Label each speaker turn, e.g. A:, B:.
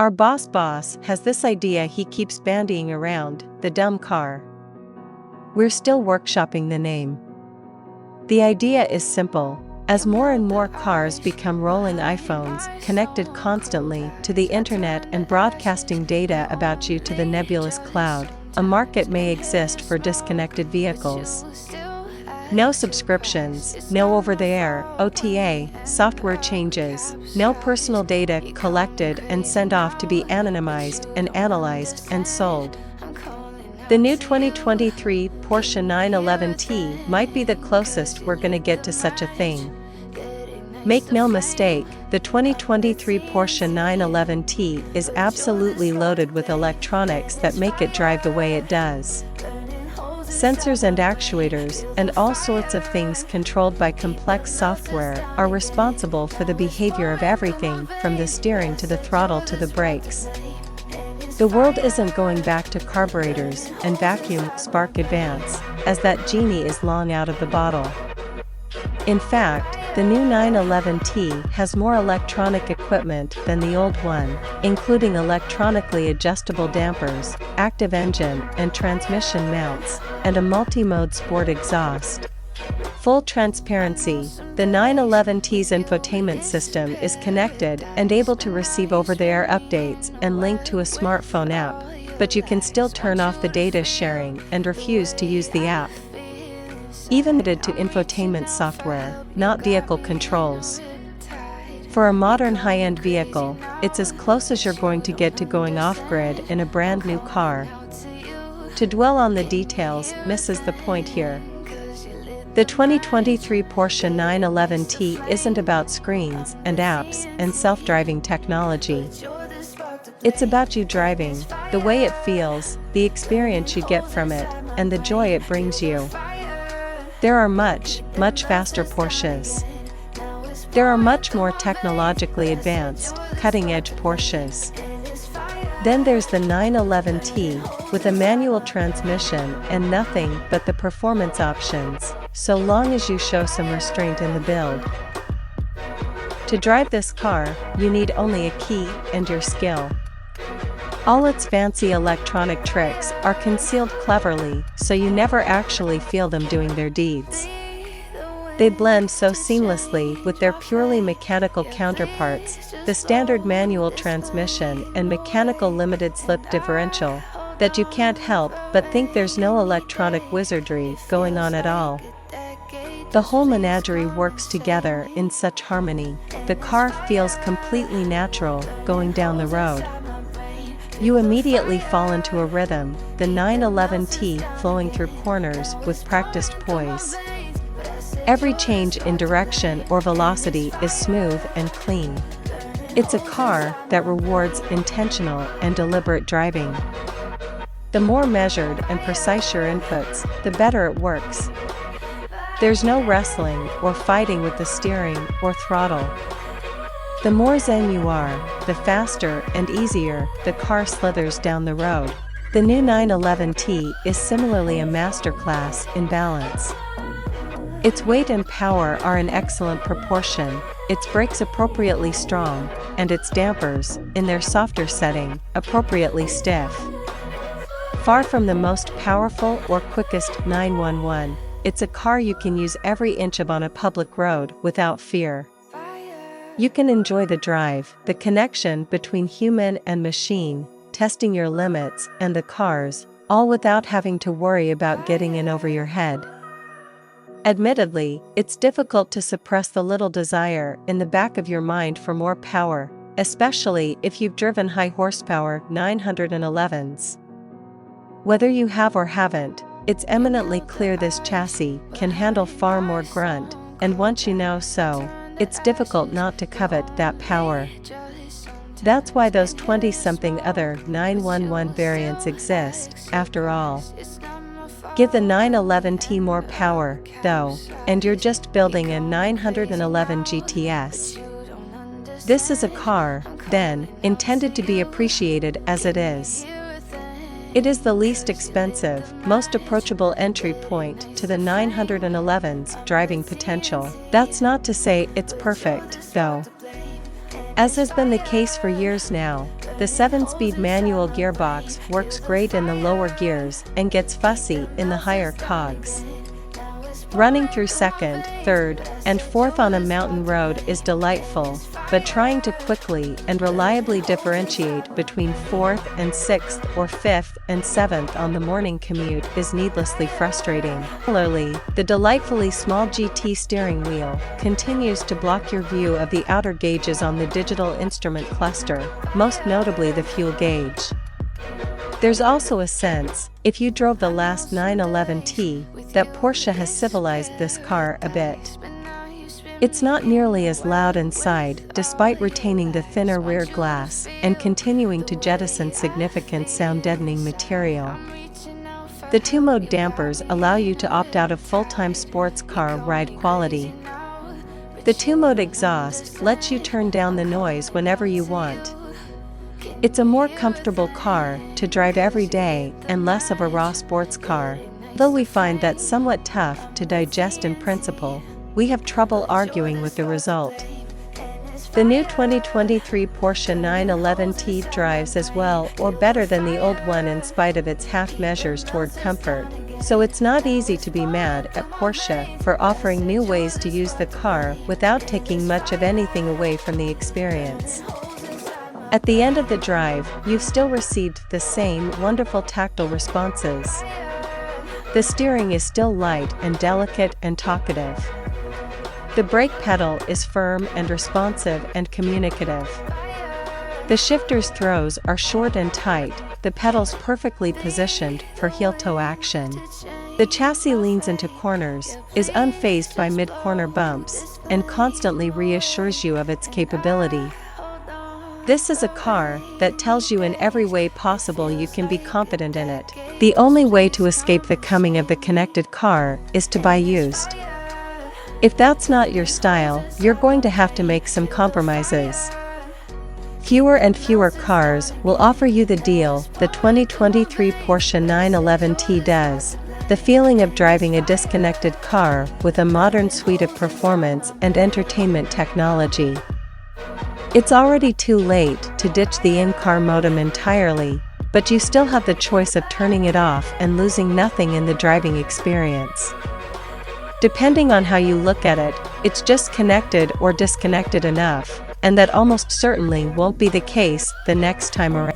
A: Our boss has this idea he keeps bandying around, the dumb car. We're still workshopping the name. The idea is simple. As more and more cars become rolling iPhones, connected constantly to the internet and broadcasting data about you to the nebulous cloud, a market may exist for disconnected vehicles. No subscriptions, no over-the-air, OTA, software changes, no personal data collected and sent off to be anonymized and analyzed and sold. The new 2023 Porsche 911T might be the closest we're gonna get to such a thing. Make no mistake, the 2023 Porsche 911T is absolutely loaded with electronics that make it drive the way it does. Sensors and actuators, and all sorts of things controlled by complex software, are responsible for the behavior of everything from the steering to the throttle to the brakes. The world isn't going back to carburetors and vacuum spark advance, as that genie is long out of the bottle. In fact, the new 911T has more electronic equipment than the old one, including electronically adjustable dampers, active engine and transmission mounts, and a multi-mode sport exhaust. Full transparency, the 911T's infotainment system is connected and able to receive over-the-air updates and link to a smartphone app, but you can still turn off the data sharing and refuse to use the app. Even limited to infotainment software, not vehicle controls. For a modern high-end vehicle, it's as close as you're going to get to going off-grid in a brand new car. To dwell on the details misses the point here. The 2023 Porsche 911T isn't about screens and apps and self-driving technology. It's about you driving, the way it feels, the experience you get from it, and the joy it brings you. There are much faster Porsches. There are much more technologically advanced, cutting-edge Porsches. Then there's the 911T, with a manual transmission and nothing but the performance options, so long as you show some restraint in the build. To drive this car, you need only a key and your skill. All its fancy electronic tricks are concealed cleverly, so you never actually feel them doing their deeds. They blend so seamlessly with their purely mechanical counterparts, the standard manual transmission and mechanical limited slip differential, that you can't help but think there's no electronic wizardry going on at all. The whole menagerie works together in such harmony, the car feels completely natural going down the road. You immediately fall into a rhythm, the 911T flowing through corners with practiced poise. Every change in direction or velocity is smooth and clean. It's a car that rewards intentional and deliberate driving. The more measured and precise your inputs, the better it works. There's no wrestling or fighting with the steering or throttle. The more zen you are, the faster and easier the car slithers down the road. The new 911T is similarly a masterclass in balance. Its weight and power are in excellent proportion, its brakes appropriately strong, and its dampers, in their softer setting, appropriately stiff. Far from the most powerful or quickest 911, it's a car you can use every inch of on a public road without fear. You can enjoy the drive, the connection between human and machine, testing your limits and the cars, all without having to worry about getting in over your head. Admittedly, it's difficult to suppress the little desire in the back of your mind for more power, especially if you've driven high horsepower 911s. Whether you have or haven't, it's eminently clear this chassis can handle far more grunt, and once you know so, it's difficult not to covet that power. That's why those 20-something other 911 variants exist, after all. Give the 911T more power, though, and you're just building a 911 GTS. This is a car, then, intended to be appreciated as it is. It is the least expensive, most approachable entry point to the 911's driving potential. That's not to say it's perfect, though. As has been the case for years now, The 7-speed manual gearbox works great in the lower gears and gets fussy in the higher cogs. Running through second, third, and fourth on a mountain road is delightful, but trying to quickly and reliably differentiate between fourth and sixth or fifth and seventh on the morning commute is needlessly frustrating. Similarly, the delightfully small GT steering wheel continues to block your view of the outer gauges on the digital instrument cluster, most notably the fuel gauge. There's also a sense, if you drove the last 911T, that Porsche has civilized this car a bit. It's not nearly as loud inside, despite retaining the thinner rear glass and continuing to jettison significant sound-deadening material. The two-mode dampers allow you to opt out of full-time sports car ride quality. The two-mode exhaust lets you turn down the noise whenever you want. It's a more comfortable car to drive every day and less of a raw sports car. Though we find that somewhat tough to digest in principle, we have trouble arguing with the result. The new 2023 Porsche 911T drives as well or better than the old one in spite of its half measures toward comfort, so it's not easy to be mad at Porsche for offering new ways to use the car without taking much of anything away from the experience. At the end of the drive, you've still received the same wonderful tactile responses. The steering is still light and delicate and talkative. The brake pedal is firm and responsive and communicative. The shifter's throws are short and tight, the pedals perfectly positioned for heel-toe action. The chassis leans into corners, is unfazed by mid-corner bumps, and constantly reassures you of its capability. This is a car that tells you in every way possible you can be confident in it. The only way to escape the coming of the connected car is to buy used. If that's not your style, you're going to have to make some compromises. Fewer and fewer cars will offer you the deal the 2023 Porsche 911T does. The feeling of driving a disconnected car with a modern suite of performance and entertainment technology. It's already too late to ditch the in-car modem entirely, but you still have the choice of turning it off and losing nothing in the driving experience. Depending on how you look at it, it's just connected or disconnected enough, and that almost certainly won't be the case the next time around.